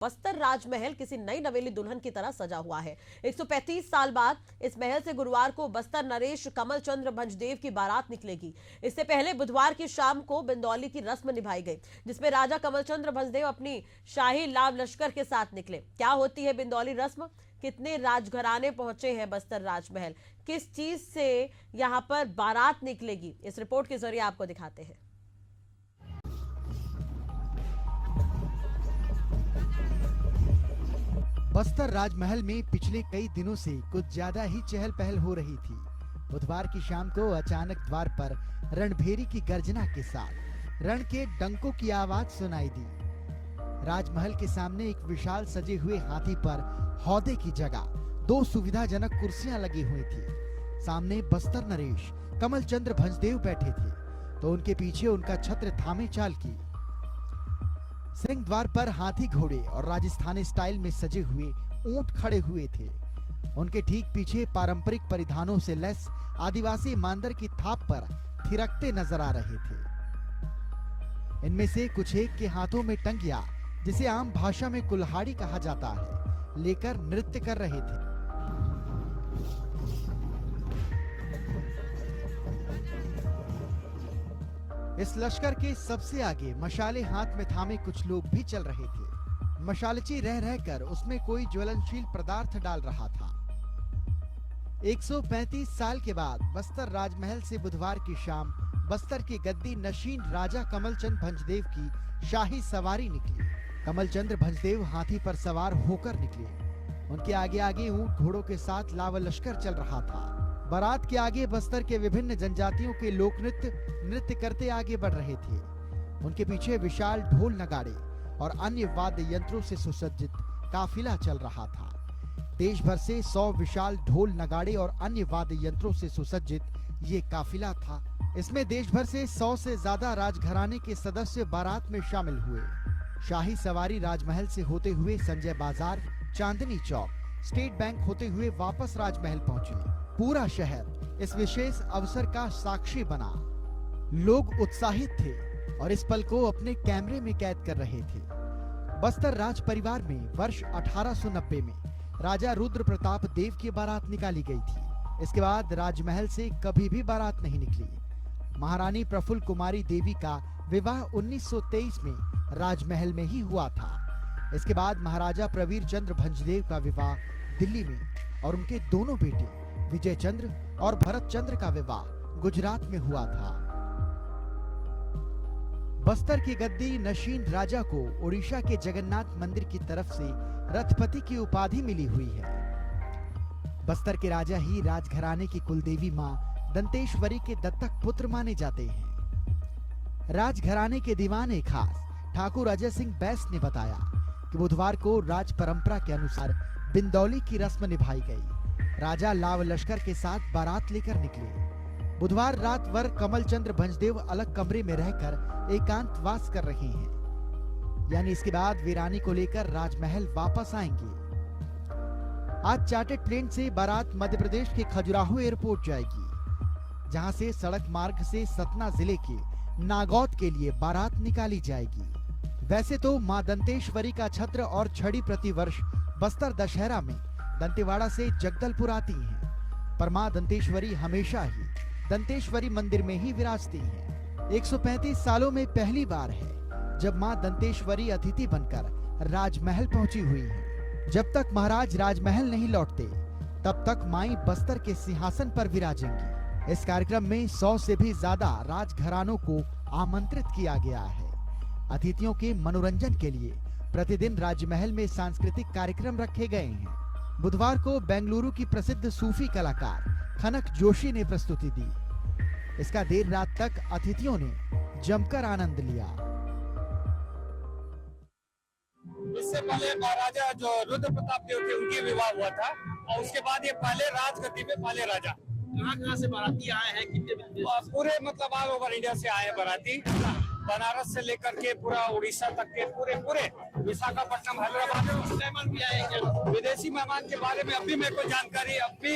बस्तर राजमहल किसी नई नवेली दुल्हन की तरह सजा हुआ है। 135 साल बाद इस महल से गुरुवार को बस्तर नरेश कमल चंद्र भंजदेव की बारात निकलेगी। इससे पहले बुधवार की शाम को बिंदौली की रस्म निभाई गई, जिसमें राजा कमल चंद्र भंजदेव अपनी शाही लाव लश्कर के साथ निकले। क्या होती है बिंदौली रस्म, कितने राजघराने पहुंचे हैं बस्तर राजमहल, किस चीज से यहां पर बारात निकलेगी, इस रिपोर्ट के जरिए आपको दिखाते हैं। बस्तर राजमहल में पिछले कई दिनों से कुछ ज्यादा ही चहल पहल हो रही थी। बुधवार की शाम को अचानक द्वार पर रणभेरी की गर्जना के साथ रण के डंकों की आवाज सुनाई दी। राजमहल के सामने एक विशाल सजे हुए हाथी पर हौदे की जगह 2 सुविधाजनक कुर्सियां लगी हुई थी। सामने बस्तर नरेश कमल चंद्र भंजदेव बैठे थे तो उनके पीछे उनका छत्र थामे चाल की सिंह द्वार पर हाथी घोड़े और राजस्थानी स्टाइल में सजे हुए ऊंट खड़े हुए थे। उनके ठीक पीछे पारंपरिक परिधानों से लैस आदिवासी मांदर की थाप पर थिरकते नजर आ रहे थे। इनमें से कुछ एक के हाथों में टंगिया, जिसे आम भाषा में कुल्हाड़ी कहा जाता है, लेकर नृत्य कर रहे थे। इस लश्कर के सबसे आगे मशाले हाथ में थामे कुछ लोग भी चल रहे थे। मशालची रह रहकर उसमें कोई ज्वलनशील पदार्थ डाल रहा था। 135 साल के बाद बस्तर राजमहल से बुधवार की शाम बस्तर की गद्दी नशीन राजा कमलचंद भंजदेव की शाही सवारी निकली। कमलचंद्र भंजदेव हाथी पर सवार होकर निकले। उनके आगे आगे ऊंट घोड़ों के साथ लावा लश्कर चल रहा था। बारात के आगे बस्तर के विभिन्न जनजातियों के लोक नृत्य करते आगे बढ़ रहे थे। उनके पीछे विशाल ढोल नगाड़े और अन्य वाद्य यंत्रों से सुसज्जित काफिला चल रहा था। देश भर से 100 विशाल ढोल नगाड़े और अन्य वाद्य यंत्रों से सुसज्जित ये काफिला था। इसमें देश भर से 100 से ज्यादा राजघराने के सदस्य बारात में शामिल हुए। शाही सवारी राजमहल से होते हुए संजय बाजार, चांदनी चौक, स्टेट बैंक होते हुए वापस राजमहल पहुंची। पूरा शहर इस विशेष अवसर का साक्षी बना। लोग उत्साहित थे और इस पल को अपने कैमरे में कैद कर रहे थे। बस्तर राज परिवार में वर्ष 1890 में राजा रुद्र प्रताप देव की बारात निकाली गई थी। इसके बाद राजमहल से कभी भी बारात नहीं निकली। महारानी प्रफुल्ल कुमारी देवी का विवाह 1923 में राजमहल में ही हुआ था। इसके बाद महाराजा प्रवीर चंद्र भंजदेव का विवाह दिल्ली में और उनके दोनों बेटे विजय चंद्र और भरत चंद्र का विवाह गुजरात में हुआ था। बस्तर की गद्दी नशीन राजा को ओडिशा के जगन्नाथ मंदिर की तरफ से रथपति की उपाधि मिली हुई है। बस्तर के राजा ही राजघराने की कुलदेवी मां दंतेश्वरी के दत्तक पुत्र माने जाते हैं। राजघराने के दीवाने खास ठाकुर अजय सिंह बैस ने बताया कि बुधवार को राज परंपरा के अनुसार बिंदौली की रस्म निभाई गई। राजा लाव लश्कर के साथ बारात लेकर निकले। बुधवार रात वर कमल चंद्र भंजदेव अलग कमरे में रहकर एकांतवास कर रहे हैं, यानी इसके बाद वीरानी को लेकर राजमहल वापस आएंगे। आज चार्टर्ड प्लेन से बारात मध्य प्रदेश के खजुराहो एयरपोर्ट जाएगी, जहां से सड़क मार्ग से सतना जिले के नागौद के लिए बारात निकाली जाएगी। वैसे तो मां दंतेश्वरी का छत्र और छड़ी प्रतिवर्ष बस्तर दशहरा में दंतेवाड़ा से जगदलपुर आती हैं, पर मां दंतेश्वरी हमेशा ही दंतेश्वरी मंदिर में ही विराजती हैं। 135 सालों में पहली बार है जब मां दंतेश्वरी अतिथि बनकर राजमहल पहुंची हुई हैं। जब तक महाराज राजमहल नहीं लौटते, तब तक माई बस्तर के सिंहासन पर विराजेंगी। इस कार्यक्रम में 100 से भी ज्यादा राजघरानों को आमंत्रित किया गया है। अतिथियों के मनोरंजन के लिए प्रतिदिन राजमहल में सांस्कृतिक कार्यक्रम रखे गए हैं। बुधवार को बेंगलुरु की प्रसिद्ध सूफी कलाकार खनक जोशी ने प्रस्तुति दी। इसका देर रात तक अतिथियों ने जमकर आनंद लिया। इससे पहले महाराजा जो रुद्र प्रताप देव थे, उनकी विवाह हुआ था और उसके बाद ये पहले राजगद्दी पे पहले राजा। कहाँ से बाराती आए हैं, कितने पूरे मतलब ऑल ओवर इंडिया से आए हैं बाराती। बनारस से लेकर के पूरा उड़ीसा तक के पूरे विशाखापट्टनम, हैदराबाद में मेहमान भी आएंगे। विदेशी मेहमान के बारे में अभी मेरे को जानकारी अभी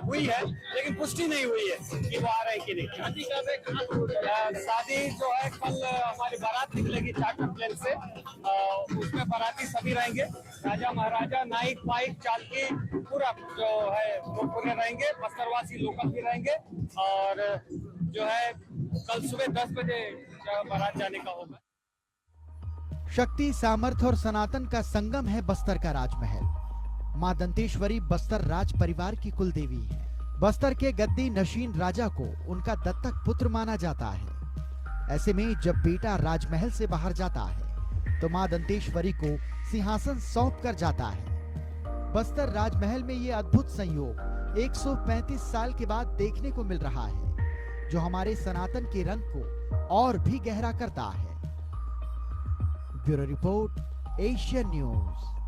हुई है, लेकिन पुष्टि नहीं हुई है कि वो आ रहे हैं कि नहीं। शादी जो है कल हमारी बारात निकलेगी चार्टर प्लेन से, उसमें बाराती सभी रहेंगे, राजा महाराजा, नाइक पाइक चालकी पूरा जो है वो पूरे रहेंगे, बस्तरवासी लोकल भी रहेंगे। और जो है कल सुबह 10 बजे बारात जाने का होगा। शक्ति, सामर्थ्य और सनातन का संगम है बस्तर का राजमहल। मां दंतेश्वरी बस्तर राज परिवार की कुलदेवी है। बस्तर के गद्दी नशीन राजा को उनका दत्तक पुत्र माना जाता है। ऐसे में जब बेटा राजमहल से बाहर जाता है तो मां दंतेश्वरी को सिंहासन सौंप कर जाता है। बस्तर राजमहल में ये अद्भुत संयोग 135 साल के बाद देखने को मिल रहा है, जो हमारे सनातन के रंग को और भी गहरा करता है। Bureau report, Asian news.